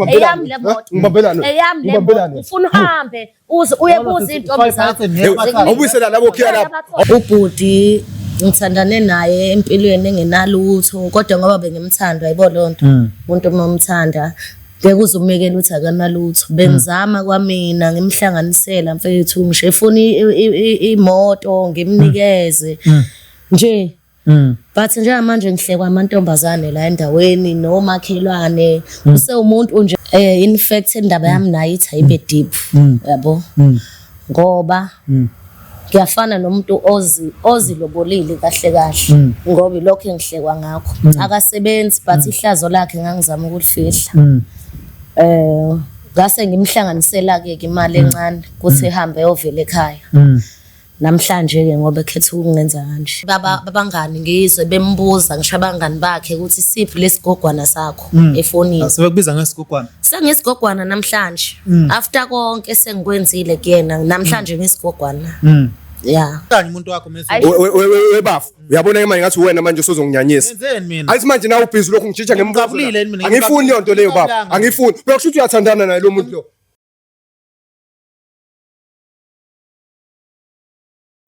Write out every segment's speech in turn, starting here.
eyami le moto eyami le moto ufuna uhambe uze uye kuza intombi zakho awubuyisela labo khiya lapho ubhuti ngithandane naye empilweni engenalutho kodwa ngoba bengimthanda ayibo lonto umuntu momthanda ngeke uzumekela uthi akanalutho bengizama kwamina ngimhlanganisela mfethu ngishefuna imoto ngimnikeze nje but nje manje ngihlekwa amantombazane la endaweni nomakhelwane use umuntu nje in fact indaba yami nayo ithi ayibe deep yabo ngoba ngiyafana nomuntu ozilobolile kahle ngoba ilokho engihlekwa ngakho akasebenzi but ihlazo lakhe ngangizama ukulifihla ngase ngimhlanganisela ke imali encane kuthi ehambe eyovela ekhaya namhlanje ke ngoba ekhetha ukungenza kanje babangani ngizwe bembuza ngisho abangani bakhe ukuthi siphi lesigogwana sakho efonini asebekubiza ngesigogwana sengisigogwana namhlanje after konke sengikwenzile kuyena namhlanje ngesigogwana yeah kanye umuntu wakho mase webafu uyabona manje ngathi wena manje usozonginyanyisa ayithi manje na ubhizi lokhu ngijija ngemqavulile angifuni yonto leyo baba angifuni bekusho ukuthi uyathandana naye lo muntu lo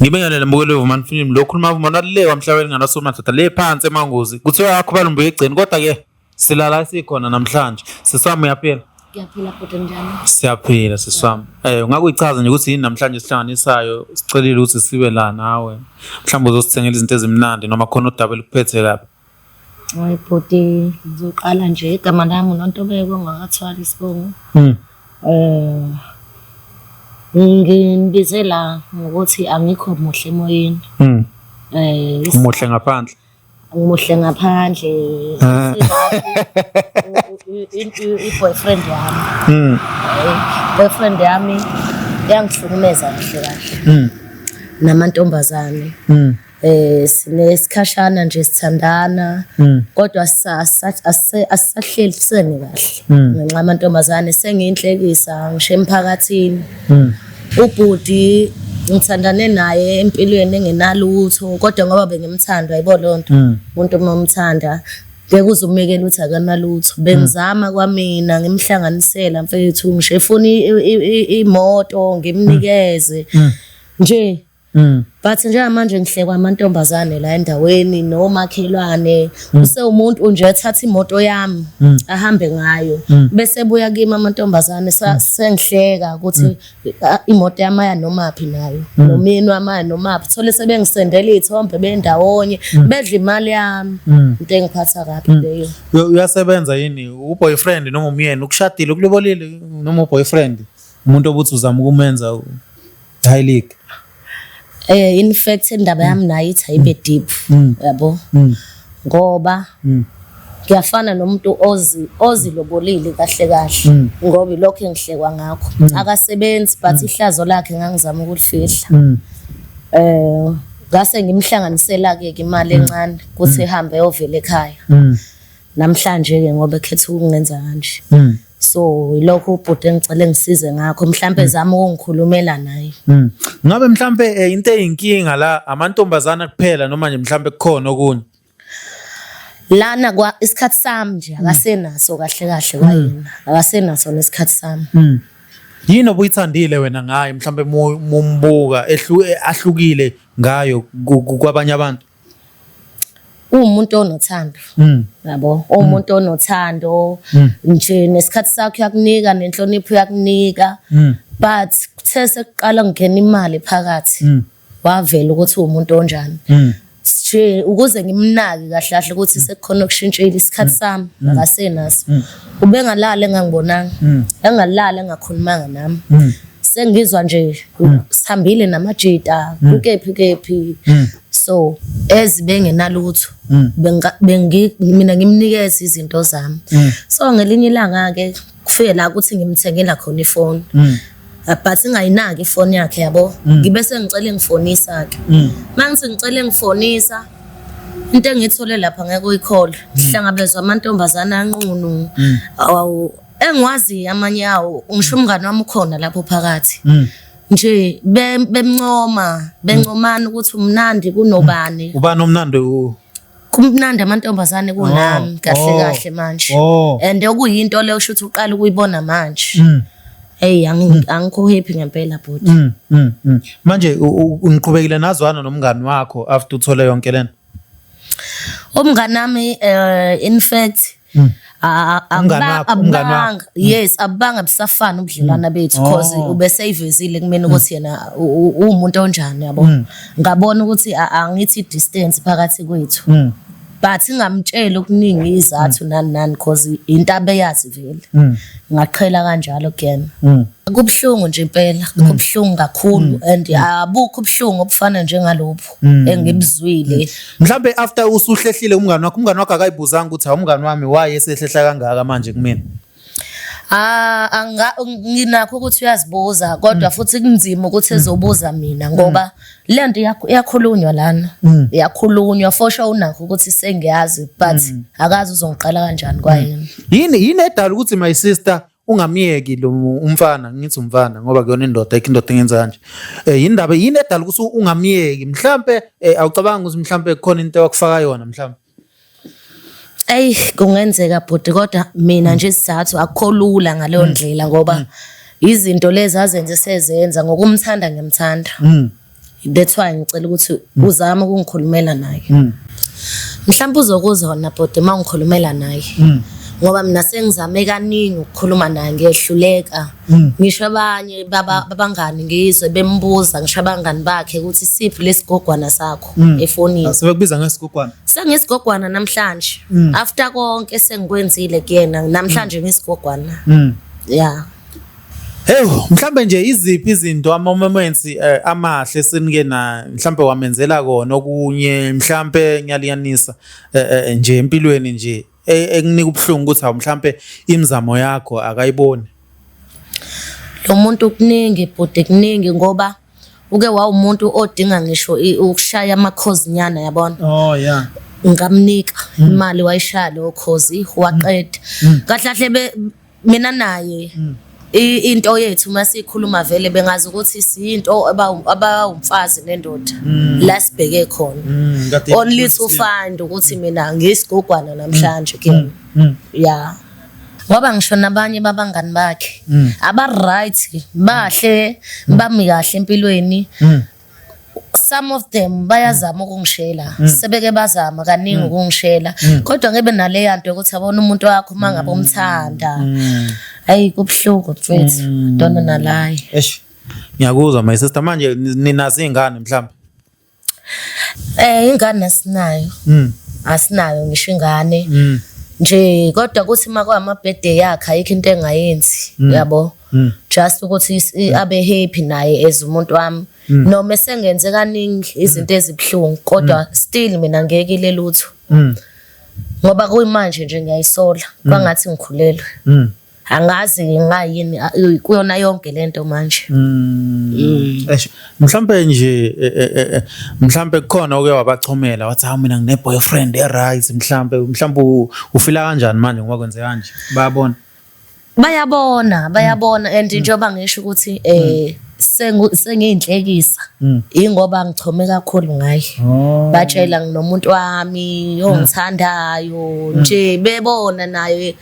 Ngibingelela mbukelo Woman Film lo khuluma umama nalelewa emhlabeni nganasomathatha le phansi emangozi kuthiwa yakho balumbuye egcini kodwa ke silala sikhona namhlanje sisami uyaphila ngiyaphila kodwa njani siyaphila sisami ungakuyichaza nje ukuthi yini namhlanje sihlanganisayo sicelile ukuthi sibe la nawe mhlawumbe uzosithengela izinto ezimnandi noma khona udaba likuphethe lapha hayi bhuti ngizoqala nje igama lami uNontobeko ngakathwala isibongo ngibizela ngokuthi angikho muhle emoyeni muhle ngaphandle ngimuhle ngaphandle i-boyfriend yami boyfriend yami yangihlukumeza kahle namantombazane sinesikhashana nje sithandana kodwa asisahlelisene kahle ngenxa amantombazane sengiyinhlekisa ngisho emphakathini ubhuti ngithandane naye empilweni engenalutho kodwa ngoba bengimthanda ayibo lonto umuntu momthanda ngeke uzumekela uthi akanalutho bengizama kwamina ngimhlanganisela mfethu ngishefuna imoto ngimnikeze nje but nje manje ngihlekwa amantombazane la endaweni nomakhelwane use umuntu nje ethatha imoto yami ahambe ngayo bese buya kimi amantombazane sengihleka ukuthi imoto yami aya nomaphi nayo nomini wami nomaphi thole sebengisendela izithombe bendawonye bedla imali yami into engiphatha kabi leyo uyasebenza yini uboyfriend noma umyeni ukushadile ukulobolile noma uboyfriend umuntu obuthi uzama ukumenza high league in fact indaba yami nayo ithi ayibe deep yabo ngoba ngiyafana nomuntu ozilobolile kahle ngoba ilokho engihlekwa ngakho akasebenzi but ihlazo lakhe ngangizama ukulifihla ngase ngimhlanganisela ke imali encane kuthi ehambe eyovela ekhaya namhlanje ke ngoba ekhetha ukungenza kanje so ilokho ubhuti engicela ngisize ngakho mhlambe zama ukungikhulumela naye ngabe mhlambe into eyinkinga la amantombazana kuphela noma nje mhlambe kukhona okunye lana kwa isikhathi sami nje akasenaso kahle kwayena akasenaso nesikhathi sami yini obuyithandile wena ngaye mhlambe mumbuka ahlukile ngayo kwabanye abantu umuntu onothando yabo umuntu onothando nje nesikhathi sakho uyakunika nenhlonipho uyakunika but kuthe sekuqala ngena imali phakathi wavela ukuthi umuntu onjani nje ukuze ngimnaki kahle ukuthi sekukhona ukushintshela isikhathi sami akasenaso ubengalala engangibonanga engalala engakhulumanga nami sengizwa nje sihambile namajita kukephi so ezibengenalutho mina ngimnikeza izinto zami so ngelinye ilanga ke kufike la ukuthi ngimthengela khona ifoni but ingayinaki ifoni yakhe yabo ngibe sengicela ngifonisa ke manje ngicela ngifonisa into engithole lapha ngeke uyicall sihlangabezwa amantombazana anqunu engwazi amanye yawo ngisho umngane wami ukhona lapho phakathi nje bencomana ukuthi umnandi kunobani ubani omnandi kumnandi amantombazane kunami kahle manje and okuyinto leyo kusho ukuthi uqala ukuyibona manje hey angikho happy ngempela bhuti manje uniqhubekile nazwana nomngani wakho after uthole yonke lena umngani nami in fact abanga yes abanga bisafana ubudlelwana bethu because ubeseyivezile kumina ukuthi yena umuntu onjani yabo ngabona ukuthi angithi distance phakathi kwethu but ngamtshela okuningi izathu nani because into abeyazi vele ngaqhela kanjalo again kubhlungu nje impela kubhlungu kakhulu and abukho ubhlungu obufana njengalopho engibizwile mhlambe after usuhlehlile umngani wakho akayibuzanga ukuthi umngani wami waye esehlehla kangaka manje kumina nginakho ukuthi uyazibuza kodwa futhi kunzima ukuthi ezobuza mina ngoba lento iyakhulunywa lana iyakhulunywa for sure unakho ukuthi sengiyazi but akazi uzongiqala kanjani kwayena yini edala ukuthi my sister ungamiyeki lo umfana ngithi umfana ngoba kuyona indoda engenza kanje indaba yini edala ukuthi ungamiyeki mhlambe awucabanga ukuthi mhlambe khona into yakufaka yona mhlambe kungenzeka bhuti kodwa mina nje isizathu akukho lula ngaleyo ndlela ngoba izinto lezi azenze sezenza ngokumthanda ngimthanda that's why ngicela ukuthi uzame ukungikhulumela naye mhlawumbe uzokuzona bhuti mangikhulumela naye ngoba mina sengizame kaningi ukukhuluma naye ngiyehluleka ngisho abanye babangani ngizwe bembuza ngisho abangani bakhe ukuthi siphi lesigogwana sakho efonini asebekubiza ngesigogwana sengisigogwana namhlanje after konke sengikwenzile kuyena namhlanje ngisigogwana yeah mhlambe nje iziphi izinto ama-moments amahle senike na mhlambe wamenzela kona okunye mhlambe ngiyaliyanisa nje empilweni nje ekunika ubuhlungu ukuthi mhlambe imizamo yakho akayiboni lo muntu kuningi bhuti kuningi ngoba uke wawumuntu odinga ngisho ukushaya amakhozi nyana yabona ngamnika imali wayishaya lo khozi waqeda kahle mina naye into yethu masikhuluma vele bengazi ukuthi siyinto abawumfazi nendoda la sibheke khona only to find ukuthi mina ngisigogwana namhlanje ke yeah ngoba ngisho nabanye babangani bakhe aba right bahle bami kahle empilweni some of them bayazama ukungishela sebeke bazama kaningi ukungishela kodwa ngebe nale yanto ukuthi abona umuntu wakho mangabe umthanda hayi kubhlungu mfethu dona nalayi ngiyakuzwa my sister manje ninazi ingane mhlawumbe ingane asinayo ngisho ingane nje kodwa kuthi makwa ama birthday yakhe ayikho into engayenzi yabo just ukuthi abe happy naye as umuntu wami noma sengenze kaningi izinto ezibhlungu kodwa still mina ngekile lutho ngoba kuyimanje nje ngiyayisola kwangathi ngikhulelwe angazi ngayini kuyona yonke lento manje mhlambe nje mhlambe kukhona oke wabachomela wathi mina ngine boyfriend right mhlambe ufila kanjani manje ngoba kwenze kanje bayabona and njengoba ngisho ukuthi sengiyinhlekisa ingoba ngichome kakhulu ngaye batshela nginomuntu wami ongithandayo nje bebona naye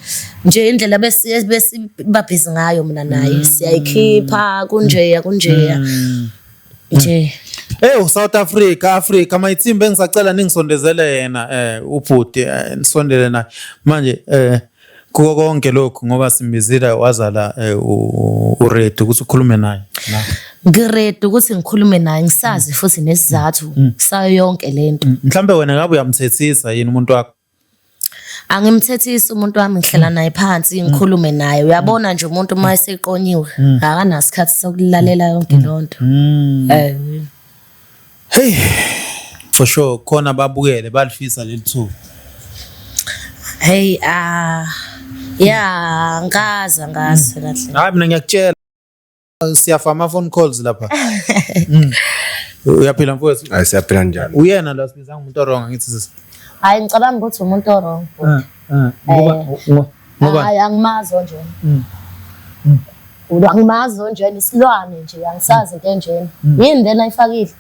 nje indlela besibabhizi ngayo mina naye siyayikhipha kunjeya nje South Africa mayithimbe engisacela ningisondezele yena ubhuti nisondele naye manje kuko konke lokho ngoba simbizile wazala uready ukuthi ukhulume naye ngiready ukuthi ngikhulume naye ngisazi futhi nesizathu sayo yonke lento mhlambe wena ngabe uyamthethisa yini umuntu wakho angimthethisi umuntu wami ngihlala naye phansi ngikhulume naye uyabona nje umuntu uma eseqonyiwe akanasikhathi sokulalela yonke lonto hey for sure khona babukele balifisa lethu hey yeah ngazi kahle hayi mina ngiyakutshela siyafa ama phone calls lapha uyaphila mfowethu hayi siyaphila njani uyena la sibiza umuntu wrong ngithi sisi hayi ngicabanga ukuthi umuntu wrong ngoba hayi angimazi nje angimazi nje isilwane nje angisazi into enjena yini lena ayifakile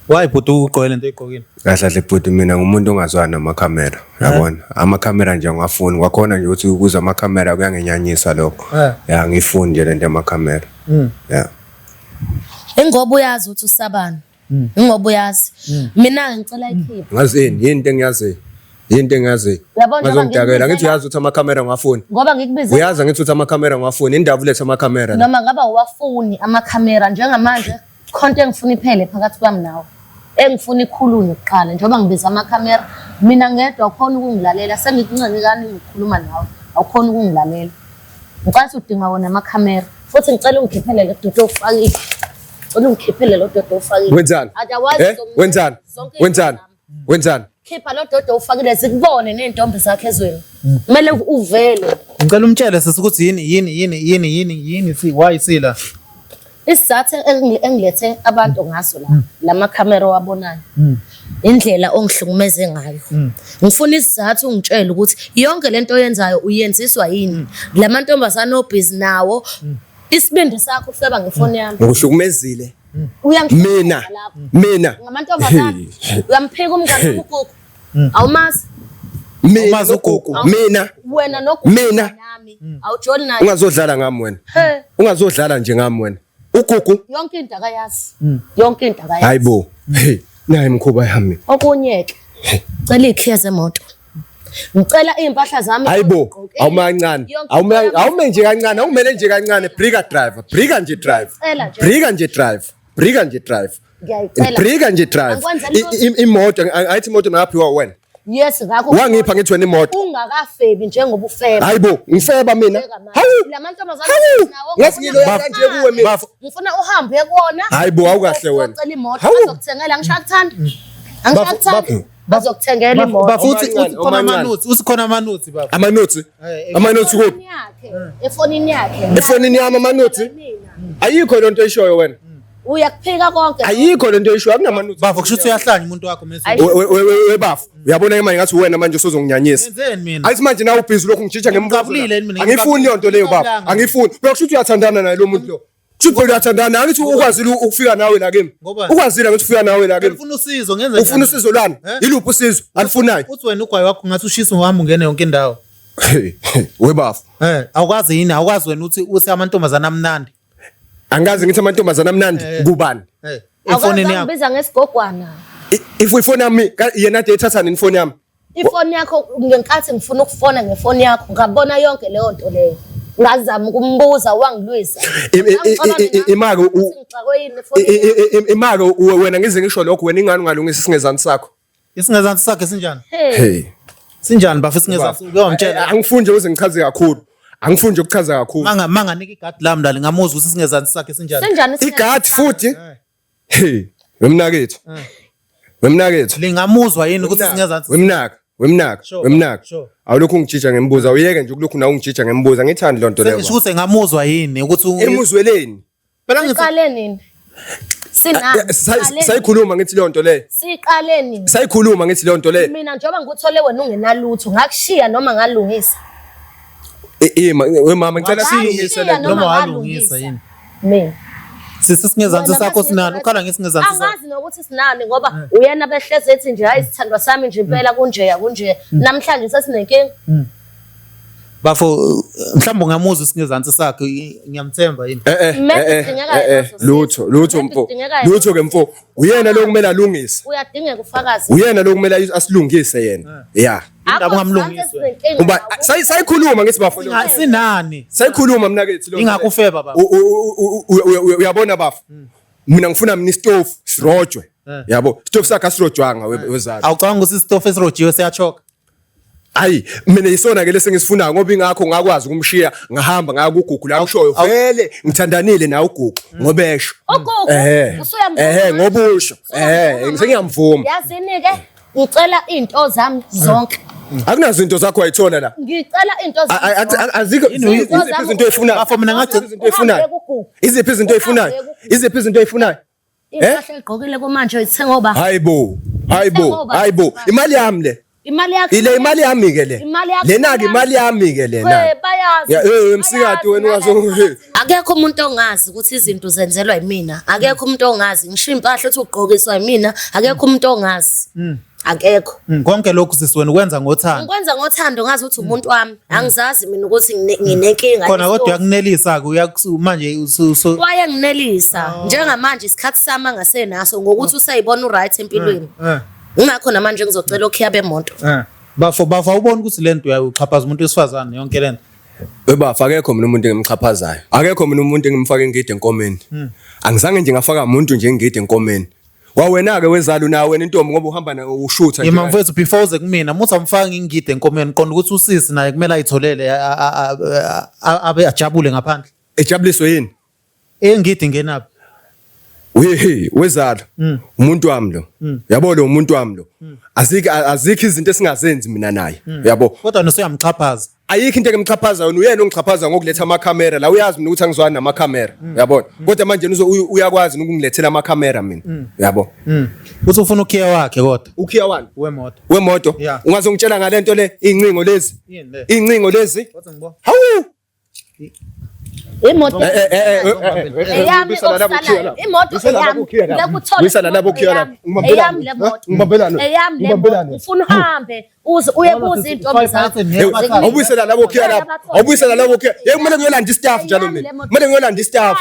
Why bhuti ugqoke lento oyigqokile? Kahle bhuti mina ngumuntu ongazwani namakhamera yabona amakhamera nje ngiyafuni kwakhona nje ukuthi ukuza amakhamera kuyangenyanyisa lokho ya ngifuni nje lento yamakhamera ya Ingoba uyazi ukuthi usabani. Ingoba uyazi. Mina ngicela ikhipha. ngazini yini into engiyazi ngazongidakela ngithi uyazi ukuthi amakhamera ngiyafuni Ngoba ngikubiza uyazi ngithi ukuthi amakhamera ngiyafuni indaba letha amakhamera noma ngaba uwafuni amakhamera njengamanje content engifuna iphele phakathi kwami nawe. Engifuna ikhulunywe kuqala njengoba ngibiza amakhamera mina ngedwa ukhona ukungilalela sengikuncane kani ngikhuluma nawe awukhona ukungilalela. Ngicela udinga wona amakhamera futhi ngicela ungikhiphele le dodo ofakile. Ngicela ungikhiphele lo dodo ofakile. Wenzani? Wenzani? Khipha lo dodo ufakile sikubone nentombi zakhe ezweni. Kumele uvele. Ngicela umtshele sesikuthi yini why sila? Isizathu engilethe abantu ngaso la makhamera wabonayo. Indlela ongihlukumeze ngayo. Ngifuna isizathu ungitshele ukuthi yonke lento oyenzayo uyenziswa yini? Lamantombazana obhizi nawo isibindi sakho ufeba ngefoni yami. Ngikuhlukumezile. Mina ngamantombazana uyamphika umngane ugogo. Awumazi mina ugogo mina wena nogogo nami awujoli naye ungazodlala ngami wena ungazodlala nje ngami wena ugogo yonke into akayazi yonke into akayazi hayibo nayi mkhuba yami okunyeke cela ikhiya zemoto ngicela impahla zami hayibo awumancane awume nje kancane awumele nje kancane brika nje drive imoto ayithi imoto ngaphiwa wena yes ngakho wangipha ngithi wena imoto ungakafebi njengoba ufeba hayibo ngifeba mina hawu lamantombazana nawo ngasingilo kanje kuwe mina ngifuna uhambe kuona hayibo awukahle wena ucela imoto bazokuthengela angishaka bazokuthengela imoto bafuthi ukhona amanuthi usikhona amanuthi baba amanuthi kuphi efonini yakhe efonini yami amanuthi ayikho lento eshoyo wena uyakuphika konke ayikho lento eshoyo akunamanuthi bafo kusho ukuthi uyahlanya umuntu wakho mase webafu uyabona manje ngathi wena manje usozonginyanyisa yenzeni mina ayithi manje nawe ubhizi lokhu ngijija ngembuzo angifuni lonto leyo baba angifuni kusho ukuthi uyathandana naye lo muntu lo kusho uyathandana angithi ukwazile ukufika nawe la kimi ukwazile ukuthi ufika nawe la kimi ufuna usizo ngenze ufuna usizo lwani yiluphi usizo alifunayo uthi wena ugwayi wakho ngathi ushisa uhamba ungene yonke indawo webafu awukwazi yini awukwazi wena uthi amantombazana amnandi angazi ngithi amantombazana amnandi kubani efonini yakho ngibiza ngesigogwana ifoni yami yena ade ethatha nini ifoni yami ifoni yakho ngenkathi ngifuna ukufona ngefoni yakho ngabona yonke leyo nto leyo ngazama ukumbuza wangilwisa imako wena ngize ngisho lokho wena ingani ungalungisa isingezansi sakho sinjani sinjani bafu isingezansi uyomtshela angifuni nje uze ngichaze kakhulu angifuni nje ukuchaza kakhulu manga nika igadi lami dali ngamuzwa ukuthi isingezansi sakhe sinjani igadi futhi wemnakethu lingamuzwa yini ukuthi isingezansi wemnaka awulokhu ngijija ngembuza uyeke nje ukulokhu nawe ungijija ngembuza ngithandi lonto leyo ngisho ukuthi ngamuzwa yini ukuthi emuzweleni phela ngiqale nini sayikhuluma ngithi lonto leyo siqale nini sayikhuluma ngithi lonto leyo mina njengoba ngikuthole wena ungenalutho ngakushiya noma ngalungisa wemama ngicela silungise le noma walungisa yini mina sisingezansi sakho sinani ukhala ngesingezansi sakho angazi nokuthi sinani ngoba uyena behleze ethi nje hayi sithandwa sami nje impela kunje namhlanje sesinenkinga bafo mhlawumbe ungamuzwa isingezansi sakhe ngiyamthemba yini lutho ke mfo uyena lo kumele alungise uyadingeka ufakazi uyena lo kumele asilungise yena ya indaba ungamlungisa kuba sayikhuluma ngithi bafo sinani sayikhuluma mina kethi lo ingakufeba baba uyabona bafo mina ngifuna mina istove sirojwe yabo istove sakhe asirojwanga wezalo awucanga ukuthi istove esirojiwe siyachoka hayi mina isona ke lesengisifunayo ngoba ingakho ngakwazi ukumshiya ngahamba ngaya kuGoogle la ngishoyo vele ngithandanile nawe uGoogle ngobesho ngoba usho ngisengiyamvuma yazini ke ngicela into zami zonke akunazo into zakho ayithola la ngicela into zami azikho izinto ezifunayo bafo mina ngathi izinto ezifunayo iziphi izinto ezifunayo impahla egqokile kumanje uyithenga oba hayibo imali yami le Imali yakho. Ile imali yami ke le. Imali yakho. Lena ke imali yami ke lena. Bayazi. Msikade wena ungazo. Akekho umuntu ongazi ukuthi izinto zenzelwa yimina. Akekho umuntu ongazi. Ngisho impahla ethi ugqokiswa yimina. Akekho umuntu ongazi. Akekho. Konke lokhu sisiwena ukwenza ngothando. Ngikwenza ngothando ngazi ukuthi umuntu wami. Angizazi mina ukuthi nginenkinga. Khona kodwa uyakunelisa ke manje wayenginelisa njengamanje isikhathi sami angasenaso ngokuthi usayibona uright empilweni. Ngakho namanje ngizocela ukhiya bemoto. Bafa ubona ukuthi lento uyachaphaza umuntu wesifazane yonke lento. Webafa akekho mina umuntu engimchaphazayo. Akekho mina umuntu engimfaka ingidi enkomeni. Angizange nje ngafaka umuntu nje ingidi enkomeni. Wawena ke wezalo nawe wena intombi ngoba uhamba na ushutha nje. Yema mfethu before uze kumina muthi amfaka ingidi enkomeni qonda ukuthi usisi naye kumele ayitholele abe ajabule ngaphandle. Ejabuliswe yini? Engidi ngenaphi? Wezalo umuntu wami lo. Yabo lo umuntu wami lo. Azikho izinto esingazenzi mina naye. Yabo. Kodwa nosuyamchaphaza. Ayikho into engimchaphaza yona uyena ongichaphaza ngokuletha ama-camera la uyazi mina ukuthi angizwani nama-camera yabona kodwa manje uyakwazi ukungilethela ama-camera mina yabo uthi ufuna ukhiya wakhe kodwa ukhiya wani wemoto ungaze ngitshela ngale nto le iy'ncingo lezi hawu imoto eyami okusalayo imoto eyami uyisala labo ukhiya lapho eyami le moto eyami le moto ufuna uhambe uze uye kuze intombi zakho awubuyisela labo ukhiya lapho awubuyisela labo ukhiya kumele ngiyolanda istaff njalo mina kumele ngiyolanda istaff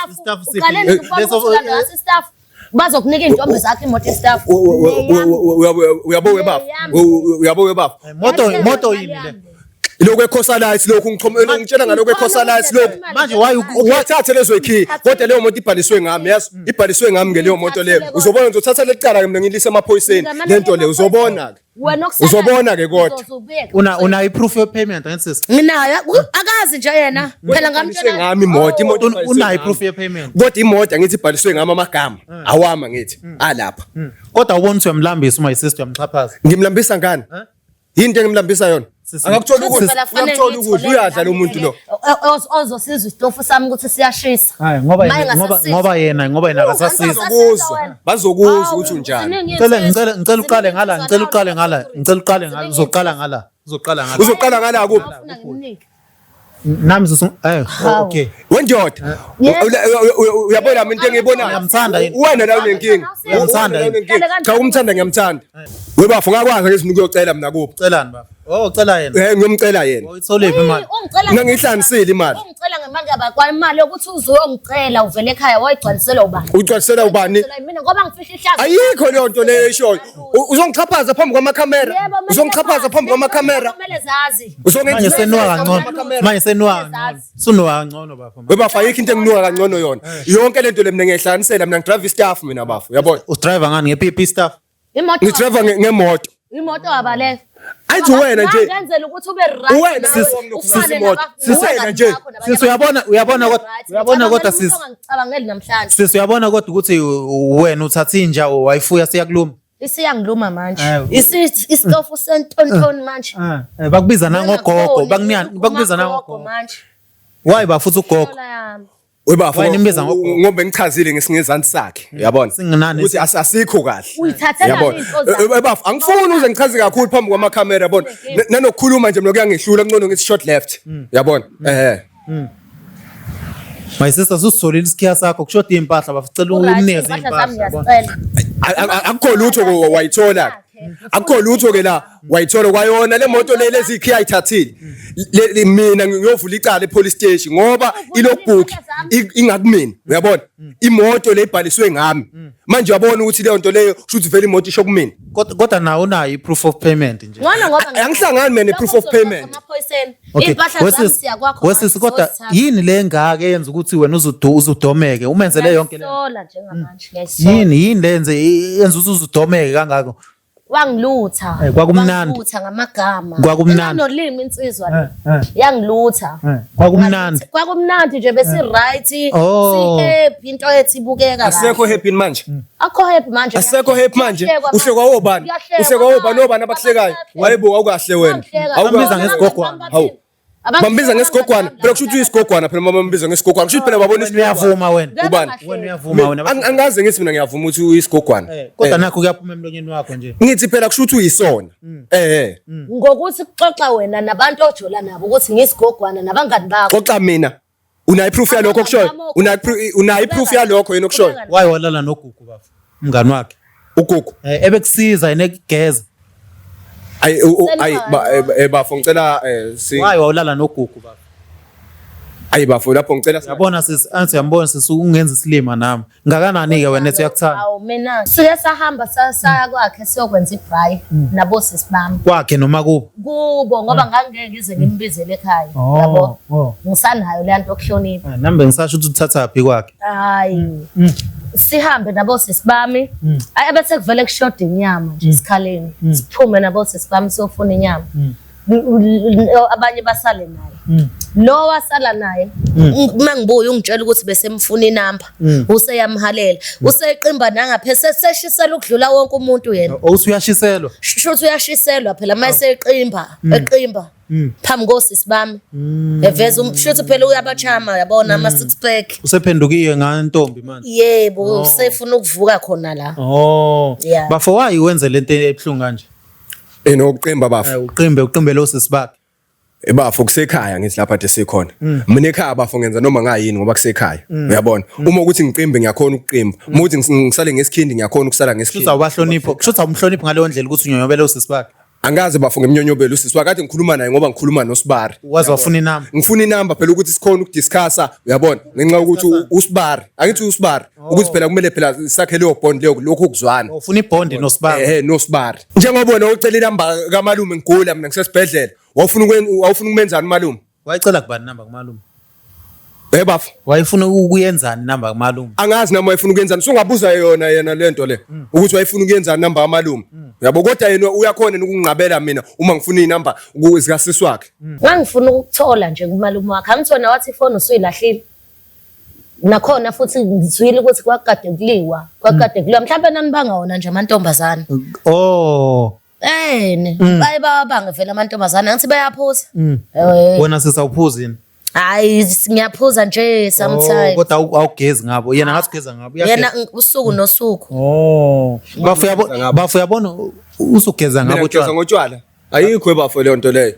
staff bazokunika intombi zakho imoto staff uyabo webaba moto yini le lokho ekhosalayithi lokho ngitshela ngalokho ekhosalayithi lokho manje wathathe lezo ikhi kodwa leyo moto ibhaliswe ngami yazi ibhaliswe ngami ngeleyo moto leyo uzobona ngizothatha lecala mina ngilise emaphoyiseni lento le uzobona ke uzobona ke kodwa una i-proof of payment angisisi nginayo akazi nje yena phela ngamtshela ngami imoto una i-proof of payment kodwa imoto ngithi ibhaliswe ngami amagama awama ngithi alapha kodwa ubona ukuthi uyamlambisa uma isister uyamxhaphaza ngimlambisa ngani yini engimlambisa yona angakuthola ukudla uyadla lo muntu lo ozosiza isitofu sami ukuthi siyashisa hayi ngoba yena akasasiza bazokuzwa ukuthi unjani ngicela uqale ngala uzoqala ngala kuphi nami okay wendoda uyabona mina into engiyibonayo ngiyamthanda yini wena la unenkinga cha umthanda ngiyamthanda webafu ngakwazi ngithi ukuyocela mina kuphi ucelani baba ucela yena ngiyomcela yena uyitholephi imali mina ngihlanzisile imali ungicela ngemali yabakwa imali yokuthi uzongicela uvele ekhaya wayigcwalisela ubani ugcwalisela ubani mina ngoba ngifisha ihlazo ayikho leyo nto leyo eshoyo uzongichaphaza phambi kwamakamera uzongichaphaza phambi kwamakamera kumele zazi manje senuwa ngcono sunuwa ngcono bafo webafa ayikho into enginuka kangcono yona yonke lento le mina ngiyihlanganisela mina ngidrive staff mina bafu yabona udriver ngani ngePP staff ngidriver ngemoto imoto abale ayithi wena nje ngenzela ukuthi ube right wena ufane imoto sisena nje sisi uyabona kodwa sisi ngicabangeli namhlanje sisi uyabona kodwa ukuthi wena uthatha inja wayifuya siyakuluma isiyangiluma manje isitofu sentontoni manje bakubiza nangogogo bakubiza nangogogo manje why bafuthi ugogo webafu ngoba ngichazile ngesingezansi sakhe yabona ukuthi asikho kahle yabona webafu angifuni uze ngichaze kakhulu phambi kwamakamera yabona nanokukhuluma nje mina kuyangihlula ngcono ngithi short left yabona my sister susitholile isikhiya sakho kushoda impahla baficela unikeze impahla yabona akukho lutho wayithola akukho lutho ke la wayithola kwayona le moto le lezikhiya ayithathile mina ngiyovula icala epolice station ngoba ilogbook ingakumina uyabona imoto le ibhaliswe ngami manje uyabona ukuthi leyo nto leyo kushuthi vele imoto isho kumina kodwa nawo unayo i-proof of payment nje angihlangani mina i-proof of payment wesisi kodwa yini le ngake yenza ukuthi wena uzudomeke umenzele yonke le yini lenze yenza ukuthi uzudomeke kangako wangilutha kwakumnandi ngamagama kwakumnandi nolimi insizwa yangilutha kwakumnandi nje bese right happy into ethi ibukeka asekho happy manje asekho happy manje uhlekwa obani obani abakuhlekayo wayebuka ukahle wena awubiza ngesigogo hawu bambiza ngesigogwana phela kusho ukuthi uyisigogwana phela mama bambiza ngesigogwana kusho phela babona Uyavuma wena. ubani Wena uyavuma wena. angaze ngithi mina ngiyavuma ukuthi uyisigogwana Kodwa nakho kuyaphuma emlonyeni wakho nje. ngithi phela kusho ukuthi uyisona ngokuthi kuxoxa wena nabantu ojola nabo ukuthi ngisigogwana nabangani bakho xoxa mina unayi proof yalokho kushoyo unayi proof yalokho yena kushoyo Waye walala noGugu bafo. Umngani wakhe. ugogo Ebekusiza enekugeza. ayi bafo ngicela Waye walala noGugu bafo. ayi bafo lapho ngicela Yabona sisi anthi yambona sisi ungenza isilima nami. Ngakanani ke wena ethi uyakuthanda? awu mina sike sahamba saya kwakhe siyokwenza ibray nabo sisibami Kwakhe noma kubo ngoba ngangeke ngize ngimbizele ekhaya yabo ngisanayo le nto okuhlonipha Nambe ngisasho ukuthi uthatha phi kwakhe. hayi sihambe nabo sisibami ayebethe kuvele kushoda inyama nje isikhaleni siphume nabo sisibami siyofuna inyama abanye basale naye lo wasala naye mangibuye ungitshela ukuthi besemfuna inamba useyamhalela useqimba nangaphezulu seshisela ukudlula wonke umuntu yena Usuyashiselwa. shothi uyashiselwa phela mase eqimba phambi kosisi bami eveza umshuthi phela uyabachama yabona ama six pack Usephendukiwe ngantombi manje. yebo usefuna ukuvuka khona la Yeah. Bafo wayi wenze lento ebhlungu kanje. enokuqimba bafo Uqimbe lo sisibakhe. bafo kusekhaya ngithi lapha de sikhona mina ekhaya bafo ngenza noma ngayini ngoba kusekhaya uyabona uma ukuthi ngiqimbe ngiyakhona ukuqimba uma ukuthi ngisale ngesikhindi ngiyakhona ukusala ngesikhindi Kusho ubahlonipho. Kusho umhlonipho ngaleyo ndlela ukuthi unyonyobele usisibakhe. angaze bafo ngemnyonyobelo usisi wakade ngikhuluma naye ngoba ngikhuluma noSibari Wazi wafuna inamba. ngifuna inamba phela ukuthi sikhona ukudiscussa uyabona ngenxa ukuthi uSibari angithi uSibari ukuthi phela kumele phela sakhe leyo bond leyo lokho kuzwana Ufuna ibond noSibakhe. noSibari njengoba wena ucela inamba kamalume ngigula mina ngisesibhedlela wawufuna ukumenzani malume Wayicela kubani inamba kumalume? bafo Wayefuna ukuyenzani inamba kumalume? angazi nami wayefuna ukuyenzani sungabuza yona yena lento le ukuthi wayefuna ukuyenzani namba kamalume yabo kodwa yena uyakhona ukungqabela mina uma ngifuna inamba zikasisi wakhe ngangifuna ukuthola nje kumalume wakhe angithona wathi ifoni usuyilahlile nakhona futhi ngizwile ukuthi kwakade kuliwa mhlawumbe nani bangawona nje amantombazana baye bawabanga vele amantombazana ngathi bayaphuza Wena sisawuphuza yini? hayi ngiyaphuza nje sometimes Kodwa awugezi ngabo. Yena ngathi ugeza ngabo. yena usuku nosuku Bafo yabona usugeza ngabo ngiyageza ngotshwala ayikho bafo leyo nto leyo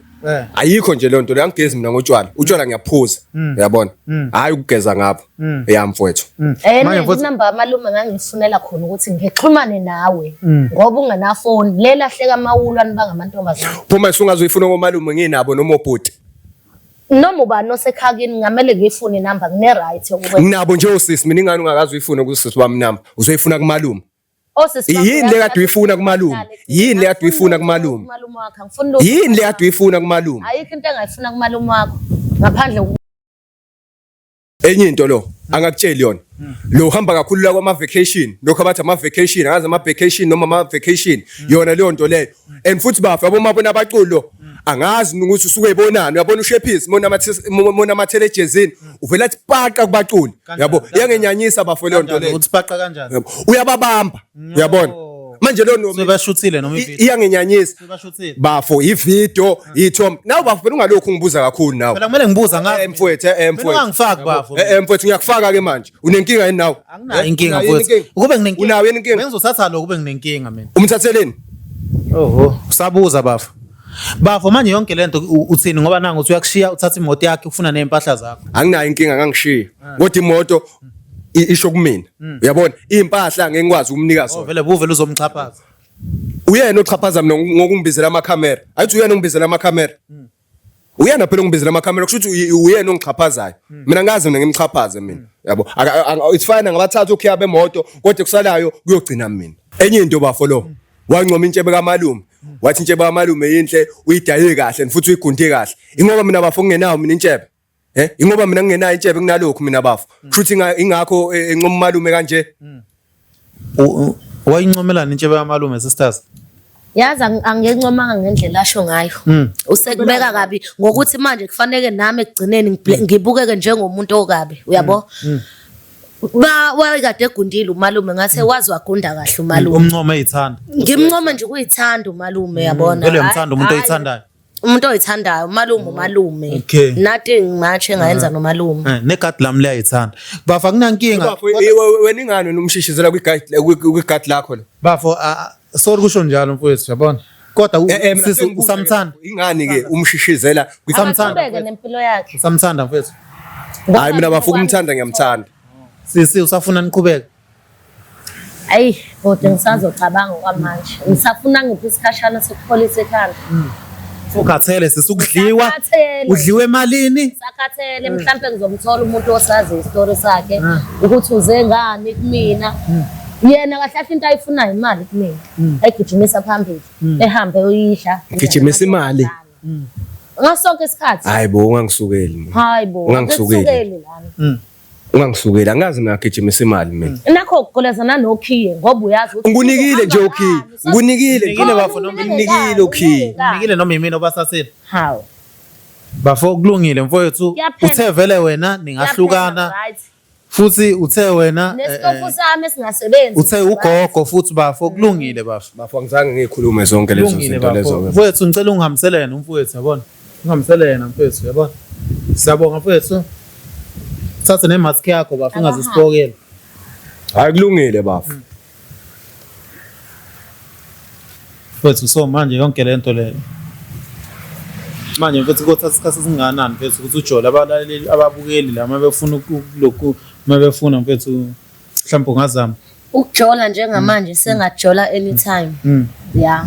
ayikho nje leyo nto leyo angigezi mina ngotshwala utshwala ngiyaphuza uyabona hayi ukugeza ngapho eyamfowethu manje inamba malume ngangifunela khona ukuthi ngixhumane nawe ngoba ungenafoni lelahleka amawulwane bangamantombazana phuma sungazoyifuna ngomalume nginabo noma obhuti noma ubani osekhakini ngamele ngiyifune inamba ngine right yokuba nginabo nje osisi mina ingane ungakazi uyifuna kusisi wami namba uzoyifuna kumalume osisi yini le kade uyifuna kumalume yini le kade uyifuna kumalume wakhe ngifuna yini le kade uyifuna kumalume ayikho into engayifuna kumalume wakho ngaphandle enye into lo angakutsheli yona lo uhamba kakhulu la kwama vacation lokho abathi ama vacation angazi ama vacation noma ama vacation yona leyo nto leyo and futhi bafa yabo mabona abaculo angazi ukuthi usuke ebonana uyabona uShephis mona amathelejezini uvela athi paqa kubaculi yabo yangenyanyisa bafo leyo nto leyo ukuthi baqa kanjani? uyababamba uyabona manje lo sebashuthile noma ivideo iyangenyanyisa bafo ivideo ithom nawe bafo phela ungalokhu ngibuza kakhulu nawe phela kumele ngibuza ngazo mfowethu mfowethu ungangifaki bafo mfowethu ngiyakufaka ke manje unenkinga yini nawe anginayo inkinga mfowethu ukube nginenkinga unayo yini inkinga bengizothatha lokho kube nginenkinga mina umthatheleni usabuza bafo manje yonke lento uthini ngoba nanga uthi uyakushiya uthatha imoto yakhe ufuna nezimpahla zakho anginayo inkinga ngangishiya kodwa imoto isho kumina uyabona impahla ngeke ngikwazi ukumnika zona vele buvela uzomxhaphaza uyena oxhaphaza mina ngokumbizela amakhamera ayithi uyena ongibizela amakhamera uyena phela ongibizela amakhamera kusho ukuthi uyena ongixhaphazayo mina ngazi mina ngimxhaphaze mina yabo it's fine ngabathatha ukhiya bemoto kodwa kusalayo kuyogcina mina enye into bafo lo wancoma intshebe kamalume wathi intshebe kamalume yinhle uyidaye kahle futhi uyigunde kahle ingoba mina bafo ngingenawo mina intshebe ingoba mina ngingenayo intshebe kunalokho mina bafo kushuthi ingakho encoma umalume kanje wayincomelana intshebe kamalume sisters yazi angencomanga ngendlela asho ngayo usekubeka kabi ngokuthi manje kufanele nami ekugcineni ngibukeke njengomuntu okabi uyabo wayekade egundile umalume ngase wazi wagunda kahle umalume umncoma ezithanda ngimncoma nje kuyithanda umalume yabona vele uyamthanda umuntu oyithandayo umuntu oyithandayo umalume Okay. nothing much engayenza nomalume negadi lami liyayithanda bafa kunankinga Bafo wena ingane nomshishizela kwigadi lakho la. bafo sorry kusho njalo mfowethu yabona kodwa usamthanda ingane ke umshishizela akaqhubeke nempilo yakhe usamthanda mfowethu hayi mina bafuna ukumthanda ngiyamthanda. sisi usafuna niqhubeke ayi kodwa ngisazocabanga kwamanje ngisafuna ngiphi isikhashana sokupholisa ekhanda ukhathele sisukudliwa Sakhathele. udliwe emalini sakhathele mhlambe ngizomthola umuntu osazi istory sakhe ukuthi uze ngani kumina yena kahle kahle into ayifunayo imali kumina ayigijimisa phambili ehambe uyihla Gijimisa imali. ngasonke isikhathi Hayibo ungangisukeli. hayibo Ungangisukeli. lana Ungangisukeli angazi mina gijimisa imali mina. nakho ukukolezana nokhiye ngoba uyazi ukuthi Nginikile nje ukhiye. Nginikile Nginikile bafo noma nginikile ukhiye. nginikile noma yimini obasasini hawo bafo kulungile mfowethu Kuyaphela. uthe vele wena ningahlukana futhi uthe wena nesitofu sami esingasebenzi uthe ugogo futhi bafo kulungile bafo Bafo ngizange ngikhulume zonke lezo kulungile zinto lezo. bafo mfowethu ngicela ungihambiselene umfowethu yabona ungihambiselene mfowethu yabona siyabonga mfowethu thathe nemask yakho bafo ungazisipokela Hayi kulungile bafo. mfowethu so manje yonke lento le manje mfethu kothatha isikhathi singanani mfethu ukuthi uJola abalaleli ababukeli la mabefuna lokhu mabefuna mfethu mhlawumbe ungazama ukujola njengamanje sengajola anytime yeah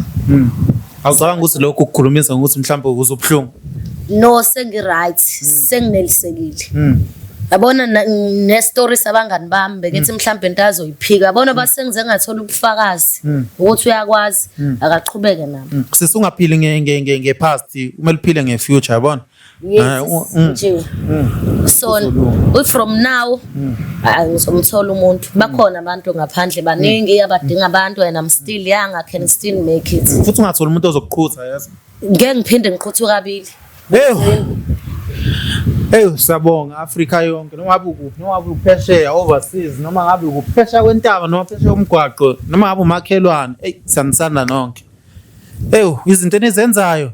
awucabanga ukuthi lokho ukukhulumisa ngokuthi mhlawumbe uzobhlungu no sengi-right senginelisekile yabona ne-story sabangani bami bekethi mhlawumbe into azoyiphika yabona basengize ngathola ubufakazi ukuthi uyakwazi akaqhubeke nami sisungaphili ngepast kumele uphile ngefuture yabona yes nje so from now ngizomthola umuntu bakhona abantu ngaphandle baningi abadinga abantu and I'm still young I can still make it futhi ungathola umuntu ozokuqhutha yazi ngeke ngiphinde ngiqhuthe kabili siyabonga Afrika yonke noma ngabe ukuphi noma ngabe uphesheya overseas noma ngabe ukuphesha kwentaba noma phesheya umgwaqo noma ngabe umakhelwane siyanisana nonke izinto enizenzayo